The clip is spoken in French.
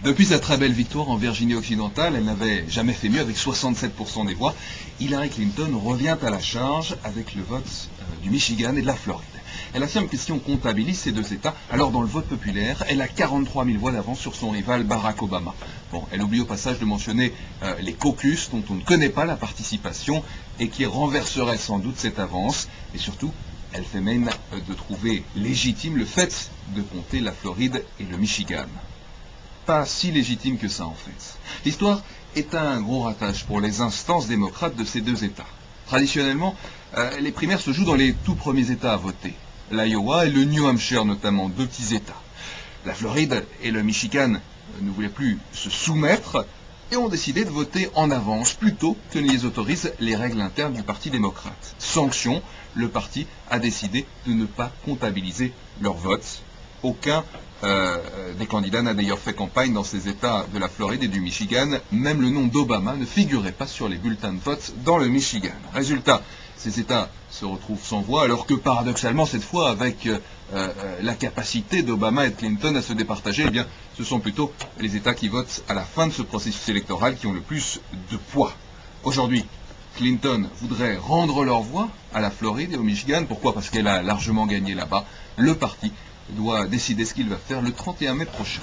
Depuis sa très belle victoire en Virginie occidentale, elle n'avait jamais fait mieux avec 67% des voix. Hillary Clinton revient à la charge avec le vote du Michigan et de la Floride. Elle affirme que si on comptabilise ces deux États, alors dans le vote populaire, elle a 43 000 voix d'avance sur son rival Barack Obama. Bon, elle oublie au passage de mentionner les caucus dont on ne connaît pas la participation et qui renverseraient sans doute cette avance. Et surtout, elle fait même de trouver légitime le fait de compter la Floride et le Michigan. Pas si légitime que ça en fait. L'histoire est un gros ratage pour les instances démocrates de ces deux États. Traditionnellement, les primaires se jouent dans les tout premiers États à voter. L'Iowa et le New Hampshire notamment, deux petits États. La Floride et le Michigan ne voulaient plus se soumettre et ont décidé de voter en avance plutôt que ne les autorisent les règles internes du Parti démocrate. Sanction, le parti a décidé de ne pas comptabiliser leur vote. Aucun des candidats n'a d'ailleurs fait campagne dans ces États de la Floride et du Michigan. Même le nom d'Obama ne figurait pas sur les bulletins de vote dans le Michigan. Résultat, ces États se retrouvent sans voix, alors que paradoxalement, cette fois, avec la capacité d'Obama et de Clinton à se départager, eh bien, ce sont plutôt les États qui votent à la fin de ce processus électoral qui ont le plus de poids. Aujourd'hui, Clinton voudrait rendre leur voix à la Floride et au Michigan. Pourquoi? Parce qu'elle a largement gagné là-bas. Le parti doit décider ce qu'il va faire le 31 mai prochain.